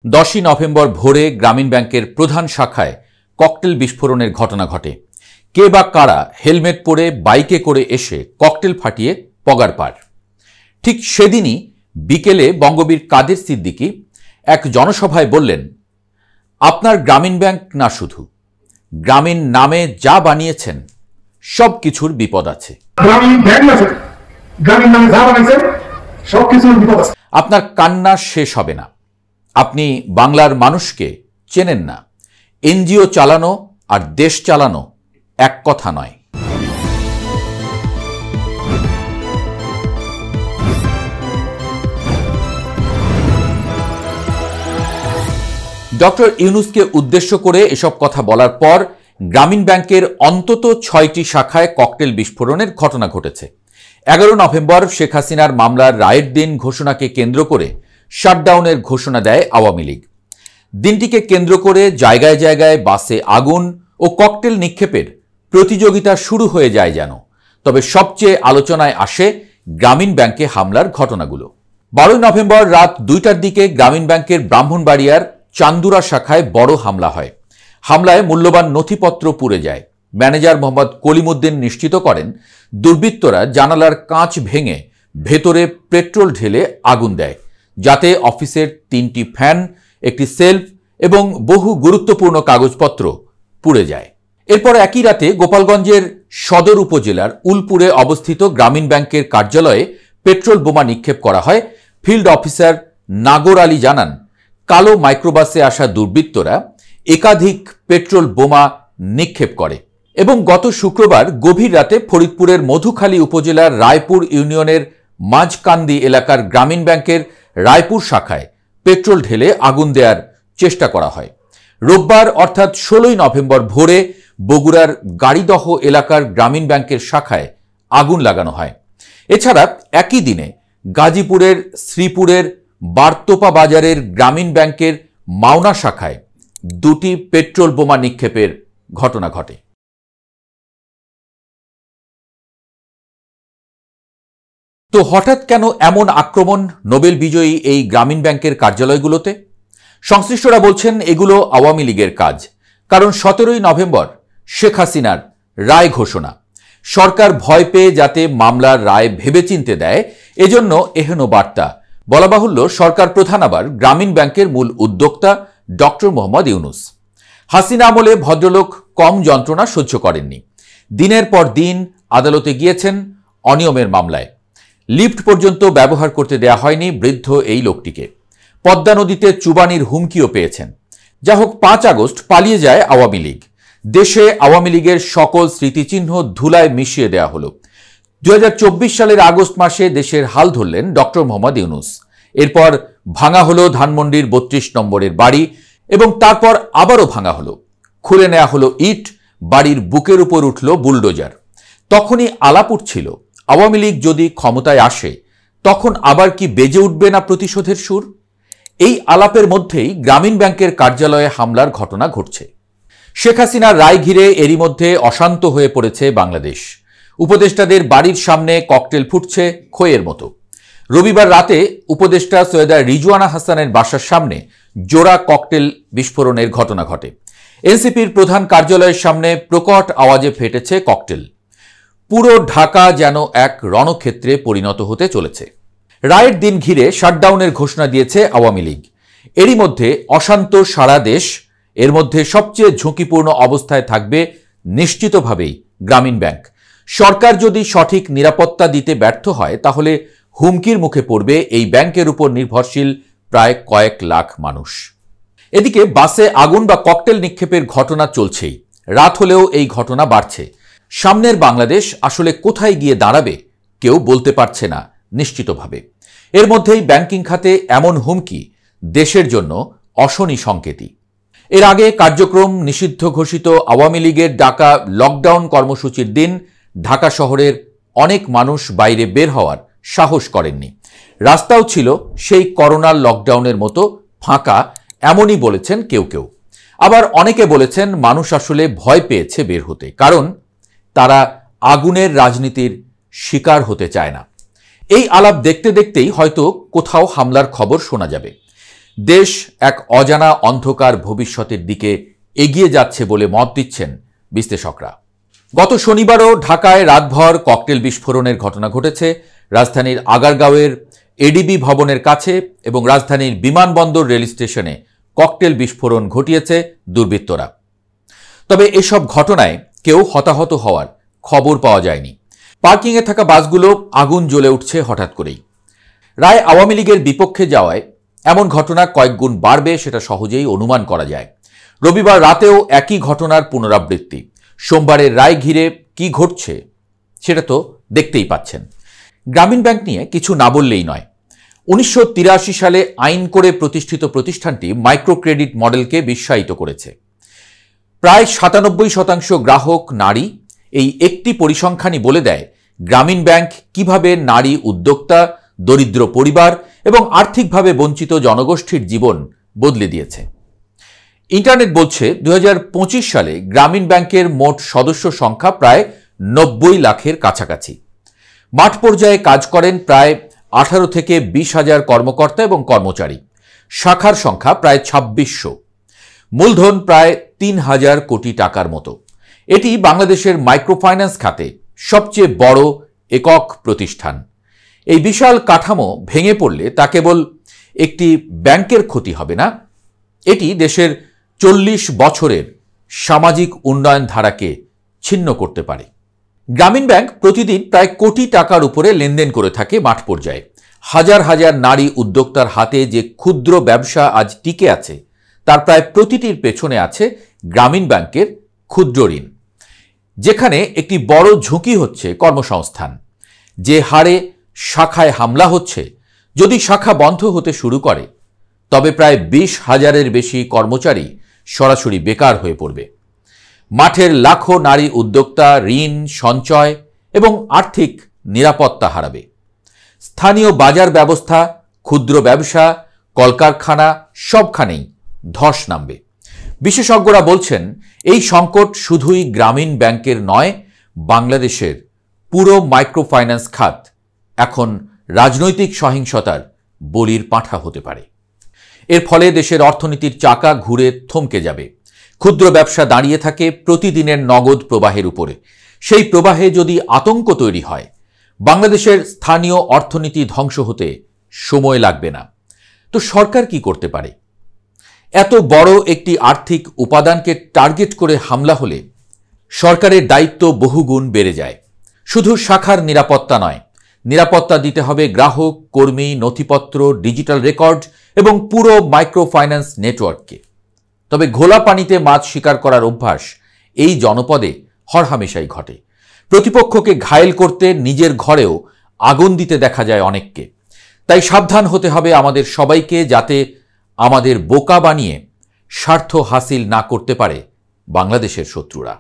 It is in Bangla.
10ই নভেম্বর ভোরে গ্রামীণ ব্যাংকের প্রধান শাখায় ককটেল বিস্ফোরণের ঘটনা ঘটে। কে বা কারা হেলমেট পরে বাইকে করে এসে ককটেল ফাটিয়ে পগার পার। ঠিক সেদিনই বিকেলে বঙ্গবীর কাদের সিদ্দিকী এক জনসভায় বললেন, আপনার গ্রামীণ ব্যাংক না, শুধু গ্রামীণ নামে যা বানিয়েছেন সব কিছুর বিপদ আছে। আপনার কান্না শেষ হবে না। আপনি বাংলার মানুষকে চেনেন না। এনজিও চালানো আর দেশ চালানো এক কথা নয়। ডক্টর ইউনূসকে উদ্দেশ্য করে এসব কথা বলার পর গ্রামীণ ব্যাংকের অন্তত 6টি শাখায় ককটেল বিস্ফোরণের ঘটনা ঘটেছে। 11 নভেম্বর শেখ হাসিনার মামলার রায়ের দিন ঘোষণাকে কেন্দ্র করে শাটডাউনের ঘোষণা দেয় আওয়ামী লীগ। দিনটিকে কেন্দ্র করে জায়গায় জায়গায় বাসে আগুন ও ককটেল নিক্ষেপের প্রতিযোগিতা শুরু হয়ে যায় যেন। তবে সবচেয়ে আলোচনায় আসে গ্রামীণ ব্যাংকে হামলার ঘটনাগুলো। 12 নভেম্বর রাত 2টার দিকে গ্রামীণ ব্যাংকের ব্রাহ্মণবাড়িয়ার চান্দুরা শাখায় বড় হামলা হয়। হামলায় মূল্যবান নথিপত্র পুড়ে যায়। ম্যানেজার মোহাম্মদ কলিমুদ্দিন নিশ্চিত করেন, দুর্বৃত্তরা জানালার কাঁচ ভেঙে ভেতরে পেট্রোল ঢেলে আগুন দেয়, যাতে অফিসের 3টি ফ্যান, একটি সেলফ এবং বহু গুরুত্বপূর্ণ কাগজপত্র পুড়ে যায়। এরপর একই রাতে গোপালগঞ্জের সদর উপজেলার উলপুরে অবস্থিত গ্রামীণ ব্যাংকের কার্যালয়ে পেট্রোল বোমা নিক্ষেপ করা হয়। ফিল্ড অফিসার নাগর আলী জানান, কালো মাইক্রোবাসে আসা দুর্বৃত্তরা একাধিক পেট্রোল বোমা নিক্ষেপ করে এবং গত শুক্রবার গভীর রাতে ফরিদপুরের মধুখালী উপজেলার রায়পুর ইউনিয়নের মাঝকান্দি এলাকার গ্রামীণ ব্যাংকের রায়পুর শাখায় পেট্রোল ঢেলে আগুন দেওয়ার চেষ্টা করা হয়। রোববার অর্থাৎ 16ই নভেম্বর ভোরে বগুড়ার গাড়িদহ এলাকার গ্রামীণ ব্যাংকের শাখায় আগুন লাগানো হয়। এছাড়া একই দিনে গাজীপুরের শ্রীপুরের বারতোপা বাজারের গ্রামীণ ব্যাংকের মাওনা শাখায় 2টি পেট্রোল বোমা নিক্ষেপের ঘটনা ঘটে। তো হঠাৎ কেন এমন আক্রমণ নোবেল বিজয়ী এই গ্রামীণ ব্যাংকের কার্যালয়গুলোতে? সংশ্লিষ্টরা বলছেন এগুলো আওয়ামী লীগের কাজ। কারণ 17ই নভেম্বর শেখ হাসিনার রায় ঘোষণা। সরকার ভয় পেয়ে যাতে মামলার রায় ভেবেচিন্তে দেয়, এজন্য এহেন বার্তা। বলা বাহুল্য, সরকার প্রধান আবার গ্রামীণ ব্যাংকের মূল উদ্যোক্তা ডক্টর মোহাম্মদ ইউনূস। হাসিনা আমলে ভদ্রলোক কম যন্ত্রণা সহ্য করেননি। দিনের পর দিন আদালতে গিয়েছেন অনিয়মের মামলায়। লিফট পর্যন্ত ব্যবহার করতে দেয়া হয়নি বৃদ্ধ এই লোকটিকে। পদ্মা নদীতে চুবানির হুমকিও পেয়েছেন। যা হোক, 5 আগস্ট পালিয়ে যায় আওয়ামী লীগ। দেশে আওয়ামী লীগের সকল স্মৃতিচিহ্ন ধুলায় মিশিয়ে দেয়া হলো। 2024 সালের আগস্ট মাসে দেশের হাল ধরলেন ডক্টর মোহাম্মদ ইউনূস। এরপর ভাঙা হলো ধানমন্ডির 32 নম্বরের বাড়ি এবং তারপর আবারও ভাঙা হলো। খুলে নেওয়া হলো ইট, বাড়ির বুকের উপর উঠল বুলডোজার। তখনই আলাপ উঠছিল, আওয়ামী লীগ যদি ক্ষমতায় আসে তখন আবার কি বেজে উঠবে না প্রতিশোধের সুর? এই আলাপের মধ্যেই গ্রামীণ ব্যাংকের কার্যালয়ে হামলার ঘটনা ঘটছে। শেখ হাসিনার রায় ঘিরে এরই মধ্যে অশান্ত হয়ে পড়েছে বাংলাদেশ। উপদেষ্টাদের বাড়ির সামনে ককটেল ফুটছে খইয়ের মতো। রবিবার রাতে উপদেষ্টা সৈয়দা রিজওয়ানা হাসানের বাসার সামনে জোড়া ককটেল বিস্ফোরণের ঘটনা ঘটে। এনসিপির প্রধান কার্যালয়ের সামনে প্রকট আওয়াজে ফেটেছে ককটেল। পুরো ঢাকা যেন এক রণক্ষেত্রে পরিণত হতে চলেছে। রায়ের দিন ঘিরে শাটডাউনের ঘোষণা দিয়েছে আওয়ামী লীগ। এরই মধ্যে অশান্ত সারা দেশ। এর মধ্যে সবচেয়ে ঝুঁকিপূর্ণ অবস্থায় থাকবে নিশ্চিতভাবেই গ্রামীণ ব্যাংক। সরকার যদি সঠিক নিরাপত্তা দিতে ব্যর্থ হয় তাহলে হুমকির মুখে পড়বে এই ব্যাংকের উপর নির্ভরশীল প্রায় কয়েক লাখ মানুষ। এদিকে বাসে আগুন বা ককটেল নিক্ষেপের ঘটনা চলছেই। রাত হলেও এই ঘটনা বাড়ছে। সামনের বাংলাদেশ আসলে কোথায় গিয়ে দাঁড়াবে কেউ বলতে পারছে না নিশ্চিতভাবে। এর মধ্যেই ব্যাংকিং খাতে এমন হুমকি দেশের জন্য অশনি সংকেতই। এর আগে কার্যক্রম নিষিদ্ধ ঘোষিত আওয়ামী লীগের ডাকা লকডাউন কর্মসূচির দিন ঢাকা শহরের অনেক মানুষ বাইরে বের হওয়ার সাহস করেননি। রাস্তাও ছিল সেই করোনার লকডাউনের মতো ফাঁকা, এমনই বলেছেন কেউ কেউ। আবার অনেকে বলেছেন মানুষ আসলে ভয় পেয়েছে বের হতে, কারণ তারা আগুনের রাজনীতির শিকার হতে চায় না। এই আলাপ দেখতে দেখতেই হয়তো কোথাও হামলার খবর শোনা যাবে। দেশ এক অজানা অন্ধকার ভবিষ্যতের দিকে এগিয়ে যাচ্ছে বলে মত দিচ্ছেন বিশ্লেষকরা। গত শনিবারও ঢাকায় রাতভর ককটেল বিস্ফোরণের ঘটনা ঘটেছে। রাজধানীর আগারগাঁওয়ের এডিবি ভবনের কাছে এবং রাজধানীর বিমানবন্দর রেল স্টেশনে ককটেল বিস্ফোরণ ঘটিয়েছে দুর্বৃত্তরা। তবে এসব ঘটনায় কেউ হতাহত হওয়ার খবর পাওয়া যায়নি। পার্কিংয়ে থাকা বাসগুলো আগুন জ্বলে উঠছে হঠাৎ করেই। রায় আওয়ামী লীগের বিপক্ষে যাওয়ায় এমন ঘটনা কয়েক গুণ বাড়বে সেটা সহজেই অনুমান করা যায়। রবিবার রাতেও একই ঘটনার পুনরাবৃত্তি। সোমবারের রায় ঘিরে কি ঘটছে সেটা তো দেখতেই পাচ্ছেন। গ্রামীণ ব্যাংক নিয়ে কিছু না বললেই নয়। 1983 সালে আইন করে প্রতিষ্ঠিত প্রতিষ্ঠানটি মাইক্রো ক্রেডিট মডেলকে বিশ্বায়িত করেছে। প্রায় 97% গ্রাহক নারী। এই একটি পরিসংখ্যানই বলে দেয় গ্রামীণ ব্যাংক কিভাবে নারী উদ্যোক্তা, দরিদ্র পরিবার এবং আর্থিকভাবে বঞ্চিত জনগোষ্ঠীর জীবন বদলে দিয়েছে। ইন্টারনেট বলছে 2025 সালে গ্রামীণ ব্যাংকের মোট সদস্য সংখ্যা প্রায় 90 লাখের কাছাকাছি। মাঠ পর্যায়ে কাজ করেন প্রায় 18 থেকে 20 হাজার কর্মকর্তা এবং কর্মচারী। শাখার সংখ্যা প্রায় 2600। মূলধন প্রায় 3000 কোটি টাকার মতো। এটি বাংলাদেশের মাইক্রোফাইন্যান্স খাতে সবচেয়ে বড় একক প্রতিষ্ঠান। এই বিশাল কাঠামো ভেঙে পড়লে তা কেবল একটি ব্যাংকের ক্ষতি হবে না, এটি দেশের 40 বছরের সামাজিক উন্নয়ন ধারাকে ছিন্ন করতে পারে। গ্রামীণ ব্যাংক প্রতিদিন প্রায় কোটি টাকার উপরে লেনদেন করে থাকে মাঠ পর্যায়ে। হাজার হাজার নারী উদ্যোক্তার হাতে যে ক্ষুদ্র ব্যবসা আজ টিকে আছে তার প্রায় প্রতিটির পেছনে আছে গ্রামীণ ব্যাংকের ক্ষুদ্র ঋণ, যেখানে একটি বড় ঝুঁকি হচ্ছে কর্মসংস্থান। যে হারে শাখায় হামলা হচ্ছে, যদি শাখা বন্ধ হতে শুরু করে তবে প্রায় 20,000-এর বেশি কর্মচারী সরাসরি বেকার হয়ে পড়বে। মাঠের লাখো নারী উদ্যোক্তা ঋণ, সঞ্চয় এবং আর্থিক নিরাপত্তা হারাবে। স্থানীয় বাজার ব্যবস্থা, ক্ষুদ্র ব্যবসা, কলকারখানা সবখানেই ধস নামবে। বিশেষজ্ঞরা বলছেন এই সংকট শুধুই গ্রামীণ ব্যাংকের নয়, বাংলাদেশের পুরো মাইক্রোফাইন্যান্স খাত এখন রাজনৈতিক সহিংসতার বলির পাঁঠা হতে পারে। এর ফলে দেশের অর্থনীতির চাকা ঘুরে থমকে যাবে। ক্ষুদ্র ব্যবসা দাঁড়িয়ে থাকে প্রতিদিনের নগদ প্রবাহের উপরে। সেই প্রবাহে যদি আতঙ্ক তৈরি হয়, বাংলাদেশের স্থানীয় অর্থনীতি ধ্বংস হতে সময় লাগবে না। তো সরকার কি করতে পারে? এত বড় একটি আর্থিক উপাদানকে টার্গেট করে হামলা হলে সরকারের দায়িত্ব বহুগুণ বেড়ে যায়। শুধু শাখার নিরাপত্তা নয়, নিরাপত্তা দিতে হবে গ্রাহক, কর্মী, নথিপত্র, ডিজিটাল রেকর্ড এবং পুরো মাইক্রোফাইন্যান্স নেটওয়ার্ককে। তবে ঘোলা পানিতে মাছ শিকার করার অভ্যাস এই জনপদে হরহামেশাই ঘটে। প্রতিপক্ষকে ঘায়েল করতে নিজের ঘরেও আগুন দিতে দেখা যায় অনেককে। তাই সাবধান হতে হবে আমাদের সবাইকে, যাতে আমাদের বোকা বানিয়ে স্বার্থ হাসিল না করতে পারে বাংলাদেশের শত্রুরা।